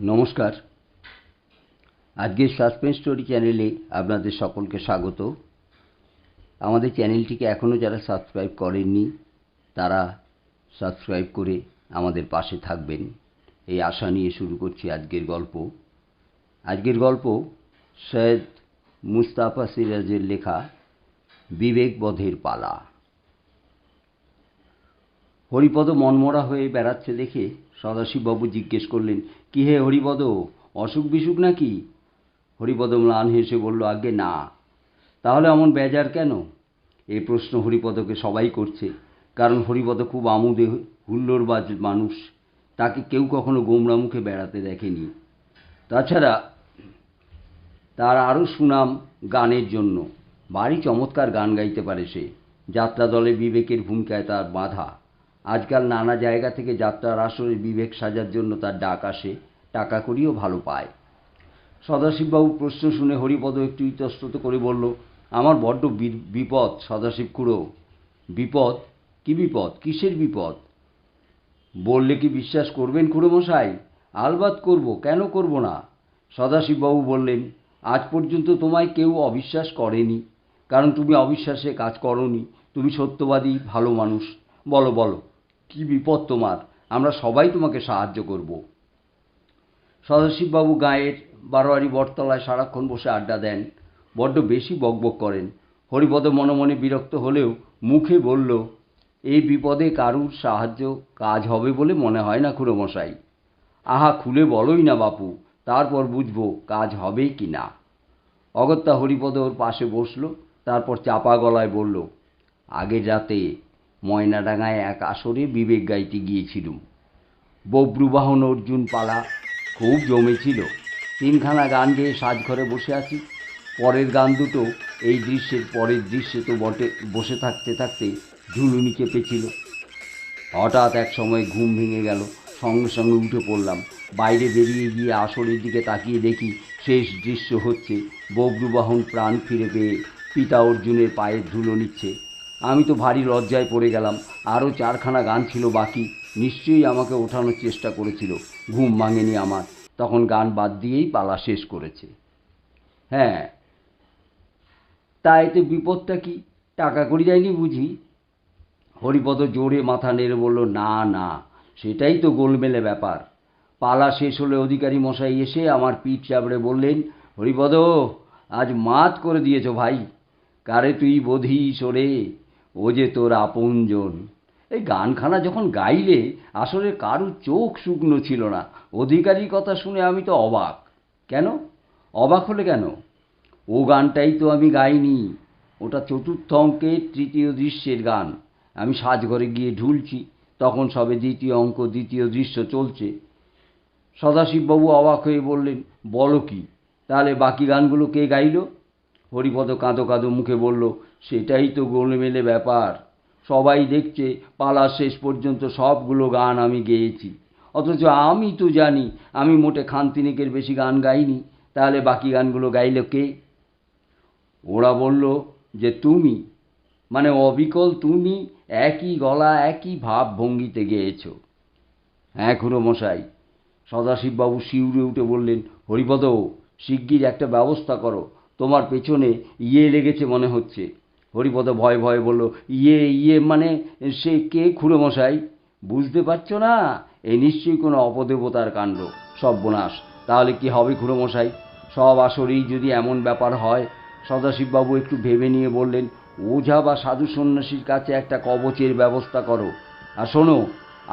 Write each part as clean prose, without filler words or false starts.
নমস্কার। আজকের suspense story চ্যানেলে আপনাদের সকলকে স্বাগত। আমাদের চ্যানেলটিকে এখনও যারা সাবস্ক্রাইব করেননি তারা সাবস্ক্রাইব করে আমাদের পাশে থাকবেন এই আশা নিয়ে শুরু করছি আজকের গল্প। আজকের গল্প সৈয়দ মুস্তাফা সিরাজের লেখা বিবেকবধের পালা। হরিপদ মনমরা হয়ে বেড়াচ্ছে দেখে সদাশিববাবু জিজ্ঞেস করলেন, কী হে হরিপদ, অসুখ বিসুখ নাকি? হরিপদ ম্লান হেসে বলল, আজ্ঞে না। তাহলে এমন বেজার কেন? এই প্রশ্ন হরিপদকে সবাই করছে, কারণ হরিপদ খুব আমোদে হুল্লোড়বাজ মানুষ। তাকে কেউ কখনো গোমরা মুখে বেড়াতে দেখেনি। তাছাড়া তার আরও সুনাম গানের জন্য। ভারী চমৎকার গান গাইতে পারে সে। যাত্রা দলে বিবেকের ভূমিকায় তার বাঁধা। আজকাল নানা জায়গা থেকে যাত্রার আসরে বিবেক সাজার জন্য তার ডাক আসে, টাকা করিও ভালো পায়। সদাশিববাবু প্রশ্ন শুনে হরিপদ একটু ইতস্তত করে বলল, আমার বড্ড বিপদ সদাশিব খুড়ো। বিপদ? কি বিপদ? কিসের বিপদ? বললে কি বিশ্বাস করবেন খুড়োমশাই? আলবাত করব, কেন করব না? সদাশিববাবু বললেন, আজ পর্যন্ত তোমায় কেউ অবিশ্বাস করেনি, কারণ তুমি অবিশ্বাসে কাজ করনি। তুমি সত্যবাদী, ভালো মানুষ। বলো বলো, কি বিপদ তোমার? আমরা সবাই তোমাকে সাহায্য করব। সদাশিববাবু গাঁয়ের বারোয়ারি বটতলায় সারাক্ষণ বসে আড্ডা দেন। বড্ড বেশি বকবক করেন। হরিপদ মনে মনে বিরক্ত হলেও মুখে বলল, এই বিপদে কারুর সাহায্য কাজ হবে বলে মনে হয় না খুড়োমশাই। আহা, খুলে বলোই না বাপু, তারপর বুঝবো কাজ হবে কি না। অগত্যা হরিপদ ওর পাশে বসল, তারপর চাপা গলায় বলল, আগের রাতে ময়নাডাঙ্গায় এক আসরে বিবেক গাইতে গিয়েছিলুম। বব্রুবাহন অর্জুন পালা খুব জমেছিল। তিনখানা গান গেয়ে সাজঘরে বসে আছি। পরের গান দুটো এই দৃশ্যের পরের দৃশ্যে তো বটে বসে থাকতে থাকতে ঝুলুনি চেপেছিল। হঠাৎ এক সময় ঘুম ভেঙে গেল। সঙ্গে সঙ্গে উঠে পড়লাম। বাইরে বেরিয়ে গিয়ে আসরের দিকে তাকিয়ে দেখি শেষ দৃশ্য হচ্ছে বব্রুবাহন প্রাণ ফিরে পেয়ে পিতা অর্জুনের পায়ের ধুলো নিচ্ছে। আমি তো ভারী লজ্জায় পড়ে গেলাম। আরও চারখানা গান ছিল বাকি। নিশ্চয়ই আমাকে ওঠানোর চেষ্টা করেছিল। ঘুম ভাঙেনি আমার। তখন গান বাদ দিয়েই পালা শেষ করেছে। হ্যাঁ, তা এতে বিপদটা কি? টাকা করি যায়নি বুঝি? হরিপদ জোরে মাথা নেড়ে বলল, না না, সেটাই তো গোলমেলে ব্যাপার। পালা শেষ হলে অধিকারী মশাই এসে আমার পিঠ চাপড়ে বললেন, হরিপদ, আজ মাত করে দিয়েছ ভাই। কারে তুই বধিস ওরে, ও যে তোর আপনজন। এই গানখানা যখন গাইলে আসলে কারুর চোখ শুকনো ছিল না। অধিকারীর কথা শুনে আমি তো অবাক। কেন অবাক হলে কেন? ও গানটাই তো আমি গাইনি। ওটা চতুর্থ অঙ্কের তৃতীয় দৃশ্যের গান। আমি সাজঘরে গিয়ে ঢুলছি, তখন সবে দ্বিতীয় অঙ্ক দ্বিতীয় দৃশ্য চলছে। সদাশিববাবু অবাক হয়ে বললেন, বলো কি? তাহলে বাকি গানগুলো কে গাইল? হরিপদ কাঁদো কাঁদো মুখে বলল, সেটাই তো গোলমেলে ব্যাপার। সবাই দেখছে পালার শেষ পর্যন্ত সবগুলো গান আমি গেয়েছি, অথচ আমি তো জানি আমি মোটে খানতিনেকের বেশি গান গাইনি। তাহলে বাকি গানগুলো গাইল কে? ওরা বলল যে তুমি, মানে অবিকল তুমি একই গলা একই ভাব ভঙ্গিতে গেয়েছ। হ্যাঁ খুড়োমশাই। সদাশিববাবু শিউরে উঠে বললেন, হরিপদ, শিগগির একটা ব্যবস্থা করো। তোমার পেছনে ইয়ে লেগেছে মনে হচ্ছে। হরিপদ ভয়ে ভয়ে বলল, ইয়ে মানে সে কে খুড়োমশাই? বুঝতে পারছো না? এ নিশ্চয়ই কোনো অপদেবতার কাণ্ড। সর্বনাশ! তাহলে কি হবে খুড়োমশাই? সব আসরেই যদি এমন ব্যাপার হয়? সদাশিববাবু একটু ভেবে নিয়ে বললেন, ওঝা বা সাধু সন্ন্যাসীর কাছে একটা কবচের ব্যবস্থা করো। আর শোনো,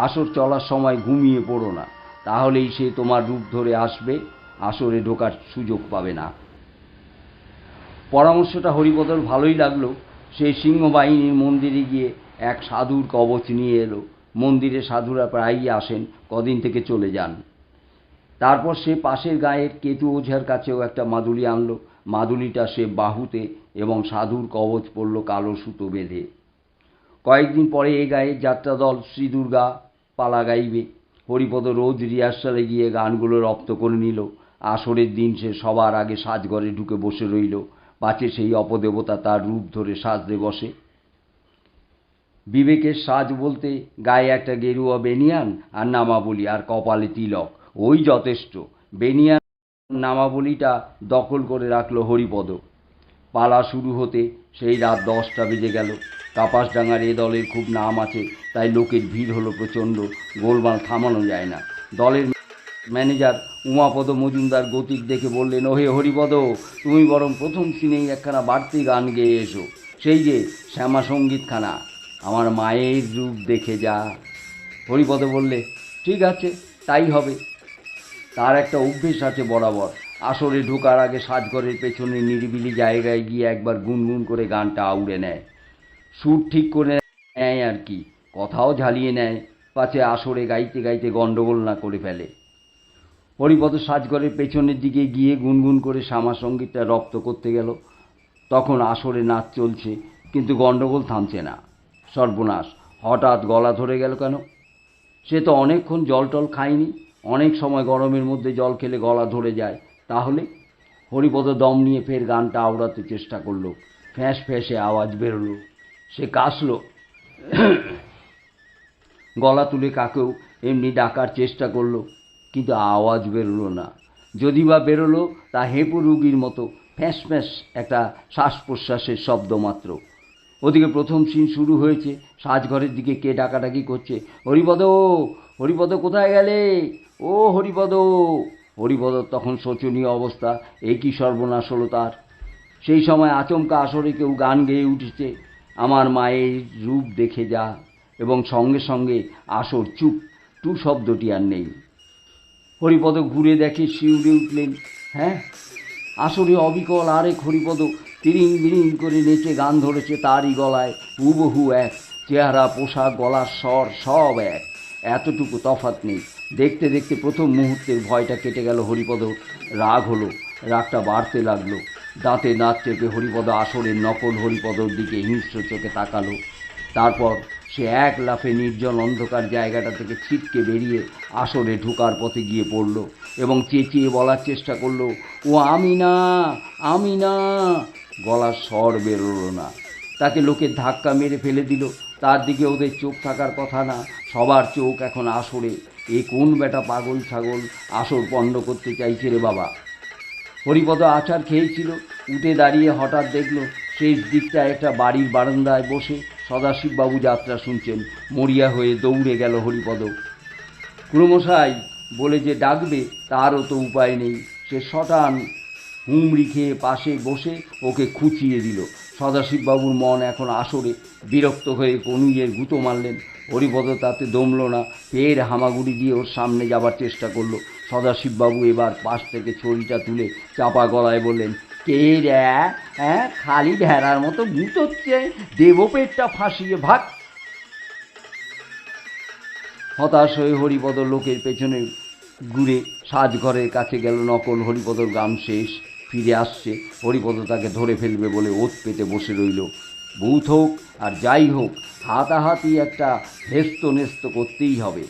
আসর চলার সময় ঘুমিয়ে পড়ো না, তাহলেই সে তোমার রূপ ধরে আসবে, আসরে ঢোকার সুযোগ পাবে না। পরামর্শটা হরিপদর ভালোই লাগলো। সে সিংহবাহিনীর মন্দিরে গিয়ে এক সাধুর কবচ নিয়ে এলো। মন্দিরে সাধুরা প্রায়ই আসেন, কদিন থেকে চলে যান। তারপর সে পাশের গাঁয়ের কেতু ওঝার কাছেও একটা মাদুলি আনলো। মাদুলিটা সে বাহুতে এবং সাধুর কবচ পড়ল কালো সুতো বেঁধে। কয়েকদিন পরে এ গাঁয়ের যাত্রাদল শ্রী দুর্গা পালা গাইবে। হরিপদ রোজ রিহার্সালে গিয়ে গানগুলো রপ্ত করে নিল। আসরের দিন সে সবার আগে সাজঘরে ঢুকে বসে রইল, পাছে সেই অপদেবতা তার রূপ ধরে সাজতে বসে। বিবেকের সাজ বলতে গায়ে একটা গেরুয়া বেনিয়ান আর নামাবলি আর কপালে তিলক। ওই যথেষ্ট। বেনিয়া নামাবলিটা দখল করে রাখলো হরিপদ। পালা শুরু হতে সেই রাত 10টা বেজে গেল। কাপাসডাঙ্গার এ দলের খুব নাম আছে, তাই লোকের ভিড় হলো প্রচণ্ড। গোলমাল থামানো যায় না। দলের ম্যানেজার উমাপদ মজুমদার গতিক দেখে বললেন, ওহে হরিপদ, তুমি বরং প্রথম সিনেই একখানা বাড়তি গান গেয়ে এসো, সেই যে শ্যামা সঙ্গীতখানা, আমার মায়ের রূপ দেখে যা। হরিপদ বললে, ঠিক আছে, তাই হবে। তার একটা অভ্যেস আছে বরাবর, আসরে ঢোকার আগে সাজঘরের পেছনে নিরিবিলি জায়গায় গিয়ে একবার গুনগুন করে গানটা আউড়ে নেয়। সুর ঠিক করে নেয় আর কি, কথাও ঝালিয়ে নেয়, পাছে আসরে গাইতে গাইতে গণ্ডগোল না করে ফেলে। হরিপদ সাজঘরের পেছনের দিকে গিয়ে গুনগুন করে শ্যামা সঙ্গীতটা রপ্ত করতে গেল। তখন আসরে নাচ চলছে, কিন্তু গণ্ডগোল থামছে না। সর্বনাশ, হঠাৎ গলা ধরে গেল কেন? সে তো অনেকক্ষণ জল টল খায়নি। অনেক সময় গরমের মধ্যে জল খেলে গলা ধরে যায়। তাহলে হরিপদ দম নিয়ে ফের গানটা আওড়াতে চেষ্টা করলো। ফ্যাঁস ফ্যাঁসে আওয়াজ বেরোলো। সে কাশল, গলা তুলে কাকেও এমনি ডাকার চেষ্টা করলো, কিন্তু আওয়াজ বেরোলো না। যদি বা বেরোলো, তা হেঁপু রুগীর মতো ফ্যাঁস ফ্যাঁস একটা শ্বাস প্রশ্বাসের শব্দ মাত্র। ওদিকে প্রথম সিন শুরু হয়েছে। সাজঘরের দিকে কে ডাকাডাকি করছে, হরিপদ, হরিপদ কোথায় গেলে, ও হরিপদ। হরিপদ তখন শোচনীয় অবস্থা, এ কি সর্বনাশ হলো তার। সেই সময় আচমকা আসরে কেউ গান গেয়ে উঠেছে, আমার মায়ের রূপ দেখে যা, এবং সঙ্গে সঙ্গে আসর চুপ, টু শব্দটি আর নেই। হরিপদ ঘুরে দেখে, শিউরে উঠলেন। হ্যাঁ, আসরে অবিকল আরেক হরিপদ তিরিং বিরিং করে নেচে গান ধরেছে তারই গলায়, হুবহু এক, চেহারা, পোশাক, গলার স্বর সব এক, এতটুকু তফাৎ নেই। দেখতে দেখতে প্রথম মুহূর্তের ভয়টা কেটে গেল হরিপদর। রাগ হলো, রাগটা বাড়তে লাগলো। দাঁতে দাঁত চেপে হরিপদ আসরের নকল হরিপদর দিকে হিংস্র চোখে তাকালো। তারপর সে এক লাফে নির্জন অন্ধকার জায়গাটা থেকে ছিটকে বেরিয়ে আসরে ঢোকার পথে গিয়ে পড়ল এবং চেঁচিয়ে বলার চেষ্টা করলো, ও আমি না, আমি না। গলার স্বর বেরোলো না। তাকে লোকে ধাক্কা মেরে ফেলে দিল। তার দিকে ওদের চোখ থাকার কথা না, সবার চোখ এখন আসরে। এ কোন বেটা পাগল ছাগল আসর পণ্ড করতে চাইছে রে বাবা। হরিপদ আচার খেয়েছিল, উঠে দাঁড়িয়ে হঠাৎ দেখল শেষ দিকটায় একটা বাড়ির বারান্দায় বসে সদাশিববাবু যাত্রা শুনছেন। মরিয়া হয়ে দৌড়ে গেল হরিপদ। খুড়োমশাই বলে যে ডাকবে, তারও তো উপায় নেই। সে শটান হুমড়ি খেয়ে পাশে বসে ওকে খুঁচিয়ে দিল। সদাশিববাবুর মন এখন আসরে। বিরক্ত হয়ে কনুইয়ের গুঁতো মারলেন। হরিপদ তাতে দমল না, ফের হামাগুড়ি দিয়ে ওর সামনে যাবার চেষ্টা করলো। সদাশিববাবু এবার পাশ থেকে ছড়িটা তুলে চাপা গলায় বললেন, কে রে, হ্যাঁ, খালি ভেড়ার মতো গুঁতোচ্ছে, দেব পেটটা ফাঁসিয়ে ভাগ। হতাশ হয়ে হরিপদ লোকের পেছনে ঘুরে সাজঘরের কাছে গেল। নকল হরিপদর গান শেষ, ফিরে আসছে। হরিপদ তাকে ধরে ফেলবে বলে ওত পেতে বসে রইল। ভূত হোক আর যাই হোক, হাতাহাতি একটা হেস্ত নেস্ত করতেই হবে।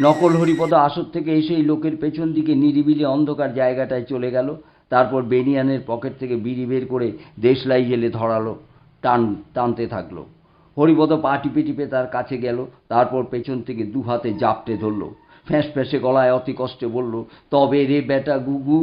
নকল হরিপদ আসর থেকে এসেই লোকের পেছন দিকে নিরিবিলি অন্ধকার জায়গাটায় চলে গেল। তারপর বেনিয়ানের পকেট থেকে বিড়ি বের করে দেশলাই জেলে ধরালো, টানতে থাকলো। হরিপদ পা টিপে টিপে তার কাছে গেল, তারপর পেছন থেকে দু হাতে জাপটে ধরল। ফ্যাঁস ফ্যাঁসে গলায় অতি কষ্টে বলল, তবে রে বেটা গুগু।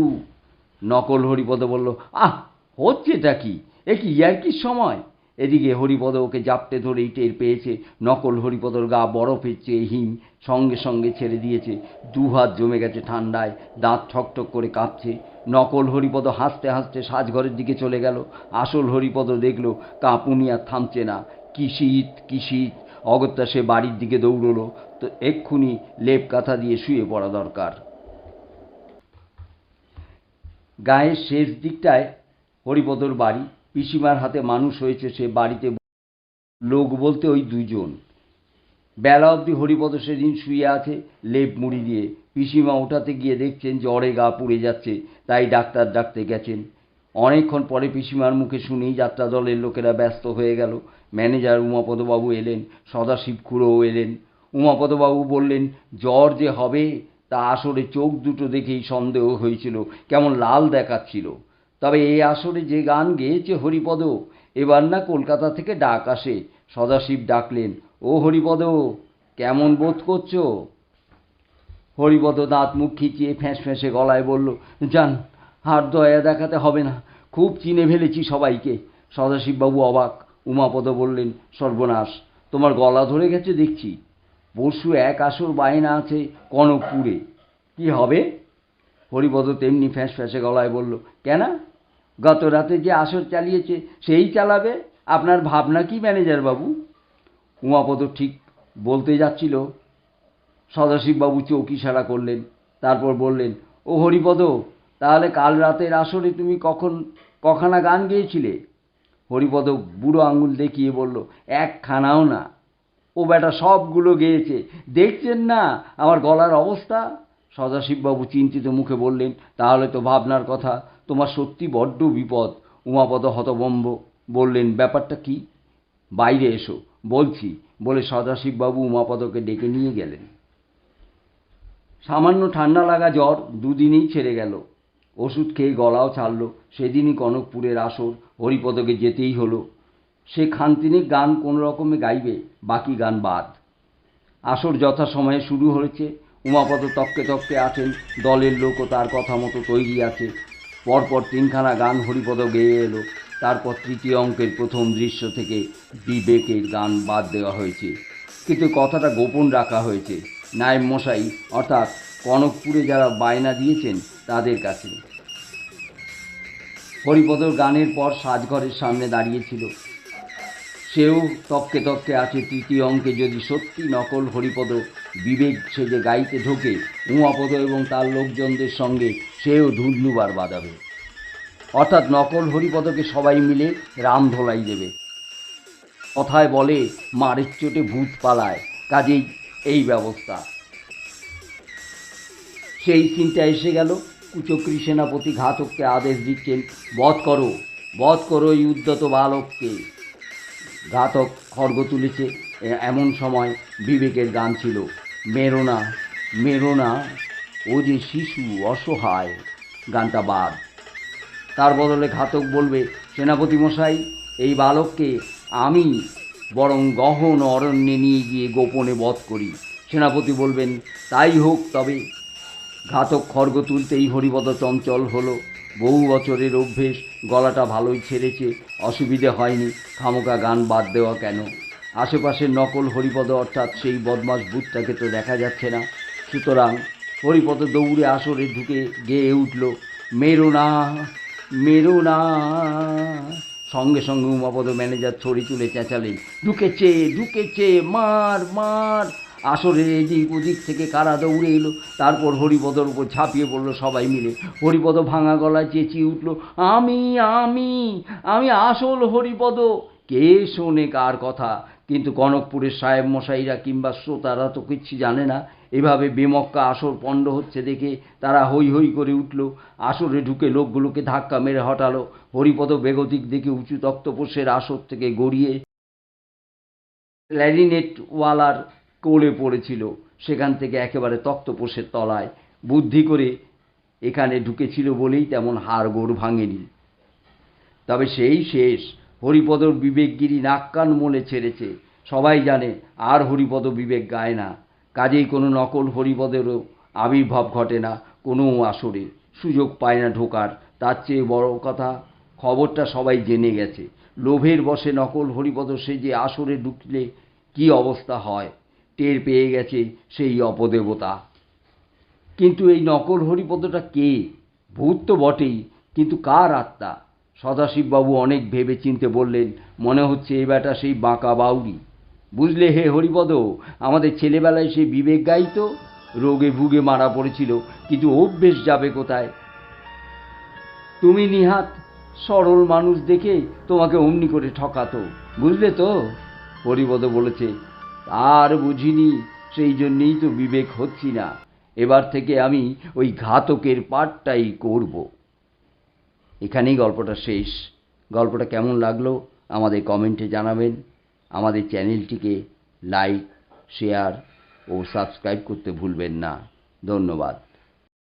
নকল হরিপদ বলল, আহ, হচ্ছেটা কি, এ কি ইয়ার্কির সময়? এদিকে হরিপদ ওকে জাপটে ধরেই টের পেয়েছে নকল হরিপদর গা বরফের চেয়ে হিম। সঙ্গে সঙ্গে ছেড়ে দিয়েছে। দু হাত জমে গেছে ঠান্ডায়, দাঁত ঠকঠক করে কাঁপছে। নকল হরিপদ হাসতে হাসতে সাজঘরের দিকে চলে গেল। আসল হরিপদ দেখল কাঁপুনি আর থামছে না। কি শীত, কি শীত! অগত্যা সে বাড়ির দিকে দৌড়লো। তো এক্ষুনি লেপ কাঁথা দিয়ে শুয়ে পড়া দরকার। গায়ের শেষ দিকটায় হরিপদর বাড়ি। পিসিমার হাতে মানুষ হয়েছে সে। বাড়িতে লোক বলতে ওই দুজন। বেলা অবধি হরিপদ সেদিন শুয়ে আছে লেপ মুড়ি দিয়ে। পিসিমা ওঠাতে গিয়ে দেখছেন জ্বরে গা পুড়ে যাচ্ছে, তাই ডাক্তার ডাকতে গেছেন। অনেকক্ষণ পরে পিসিমার মুখে শুনেই যাত্রা দলের লোকেরা ব্যস্ত হয়ে গেল। ম্যানেজার উমাপদবাবু এলেন, সদাশিব খুড়োও এলেন। উমাপদবাবু বললেন, জ্বর যে হবে তা আসরে চোখ দুটো দেখেই সন্দেহ হয়েছিল, কেমন লাল দেখাচ্ছিল। তবে এই আসরে যে গান গেয়েছে হরিপদ, এবার না কলকাতা থেকে ডাক আসে। সদাশিব ডাকলেন, ও হরিপদ, কেমন বোধ করছো? হরিপদ দাঁত মুখ খিচিয়ে ফ্যাঁস ফ্যাঁসে গলায় বলল, যান, আর দয়া দেখাতে হবে না, খুব চিনে ফেলেছি সবাইকে। সদাশিববাবু অবাক। উমাপদ বললেন, সর্বনাশ, তোমার গলা ধরে গেছে দেখছি। পরশু এক আসর বায়না আছে কনকপুরে, কি হবে? হরিপদ তেমনি ফ্যাঁস ফ্যাঁসে গলায় বলল, কেন? গত রাতে যে আসর চালিয়েছে সেই চালাবে, আপনার ভাবনা কি ম্যানেজার বাবু? উমাপদ ঠিক বলতে যাচ্ছিল, সদাশিববাবু চোখ ইশারা করলেন, তারপর বললেন, ও হরিপদ, তাহলে কাল রাতের আসরে তুমি কখানা গান গেয়েছিলে? হরিপদ বুড়ো আঙুল দেখিয়ে বলল, একখানাও না। ও বেটা সবগুলো গেয়েছে, দেখছেন না আমার গলার অবস্থা? সদাশিববাবু চিন্তিত মুখে বললেন, তাহলে তো ভাবনার কথা, তোমার সত্যি বড্ড বিপদ। উমাপদ হতভম্ব বললেন, ব্যাপারটা কি? বাইরে এসো, বলছি, বলে সদাশিববাবু উমাপদকে ডেকে নিয়ে গেলেন। সামান্য ঠান্ডা লাগা জ্বর দুদিনেই ছেড়ে গেল। ওষুধ খেয়ে গলাও ছাড়ল। সেদিনই কনকপুরের আসর, হরিপদকে যেতেই হলো। সে খানতিনিক গান কোনো রকমে গাইবে, বাকি গান বাদ। আসর যথাসময়ে শুরু হয়েছে। উমাপদ তককে তককে আছেন, দলের লোকও তার কথা মতো তৈরি আছে। পরপর তিনখানা গান হরিপদ গেয়ে এলো। তারপর তৃতীয় অঙ্কের প্রথম দৃশ্য থেকে বিবেকের গান বাদ দেওয়া হয়েছে, কিন্তু কথাটা গোপন রাখা হয়েছে নায়েব মশাই অর্থাৎ কনকপুরে যারা বায়না দিয়েছেন তাদের কাছে। হরিপদর গানের পর সাজঘরের সামনে দাঁড়িয়েছিল। সেও তককে তককে আছে তৃতীয় অঙ্কে যদি সত্যি নকল হরিপদ বিবেক সেজে গাইতে ঢোকে, উমাপদ এবং তার লোকজনদের সঙ্গে সেও ধুন্ধুবার বাজাবে। অর্থাৎ নকল হরিপদকে সবাই মিলে রামধোলাই দেবে। কথায় বলে, মারের চোটে ভূত পালায়, কাজেই এই ব্যবস্থা। সেই চিন্তা এসে গেল। কুচক্রী সেনাপতি ঘাতককে আদেশ দিচ্ছেন, বধ করো এই উদ্যত বালককে। ঘাতক খড়গ তুলেছে। এমন সময় বিবেকের গান ছিল, মেরো না মেরো না, ও যে শিশু অসহায়। গানটা বাদ। তার বদলে ঘাতক বলবে, সেনাপতি মশাই, এই বালককে আমি বরং গহন অরণ্যে নিয়ে গিয়ে গোপনে বধ করি। সেনাপতি বলবেন, তাই হোক তবে। ঘাতক খড়গ তুলতেই হরিপদ চঞ্চল হলো। বহু বছরের অভ্যেস, গলাটা ভালোই ছেড়েছে, অসুবিধে হয়নি। খামোকা গান বাদ দেওয়া কেন? আশেপাশের নকল হরিপদ অর্থাৎ সেই বদমাস ভূতটাকে তো দেখা যাচ্ছে না। সুতরাং হরিপদ দৌড়ে আসরে ঢুকে গেয়ে উঠল, মেরো না মেরো না। সঙ্গে সঙ্গে উমাপদ ম্যানেজার ছড়ি তুলে চেঁচালেন, ঢুকেছে, মার মার। আসরের এদিক ওদিক থেকে কারা দৌড়ে এলো। তারপর হরিপদর উপর ঝাঁপিয়ে পড়লো সবাই মিলে। হরিপদ ভাঙা গলায় চেঁচিয়ে উঠল, আমি আমি আমি আসল হরিপদ। কে শোনে কার কথা? কিন্তু কনকপুরের সাহেব মশাইরা কিংবা শ্রোতারা তো কিচ্ছু জানে না। এভাবে বেমক্কা আসর পণ্ড হচ্ছে দেখে তারা হৈ হৈ করে উঠল। আসরে ঢুকে লোকগুলোকে ধাক্কা মেরে হটালো। হরিপদ বেগতিক দেখে উঁচু তক্তপোষের আসর থেকে গড়িয়ে ক্ল্যারিনেটওয়ালার কোলে পড়েছিল। সেখান থেকে একেবারে তক্তপোষের তলায়। বুদ্ধি করে এখানে ঢুকেছিল বলেই তেমন হাড়গোড় ভাঙেনি। তবে সেই শেষ। হরিপদর বিবেকগিরি নাক কান মলে ছেড়েছে। সবাই জানে আর হরিপদ বিবেক গায় না। কাজেই কোনো নকল হরিপদেরও আবির্ভাব ঘটে না কোনো আসরে, সুযোগ পায় না ঢোকার। তার চেয়ে বড় কথা, খবরটা সবাই জেনে গেছে। লোভের বশে নকল হরিপদ সেজে আসরে ঢুকলে কি অবস্থা হয় টের পেয়ে গেছে সেই অপদেবতা। কিন্তু এই নকল হরিপদটা কে? ভূত তো বটেই, কিন্তু কার আত্মা? সদাশিববাবু অনেক ভেবে চিনতে বললেন, মনে হচ্ছে এ বেটা সেই বাঁকা বাউরি। বুঝলে হে হরিপদ, আমাদের ছেলেবেলায় সেই বিবেক গাইতো, রোগে ভুগে মারা পড়েছিল, কিন্তু অভ্যেস যাবে কোথায়? তুমি নিহাত সরল মানুষ দেখে তোমাকে অমনি করে ঠকাতো, বুঝলে তো? হরিপদ বলেছে, আর বুঝিনি, সেই জন্যেই তো বিবেক হচ্ছি না। এবার থেকে আমি ওই ঘাতকের পাঠটাই করব। এখানেই গল্পটা শেষ। গল্পটা কেমন লাগলো আমাদের কমেন্টে জানাবেন। আমাদের চ্যানেলটিকে লাইক, শেয়ার ও সাবস্ক্রাইব করতে ভুলবেন না। ধন্যবাদ।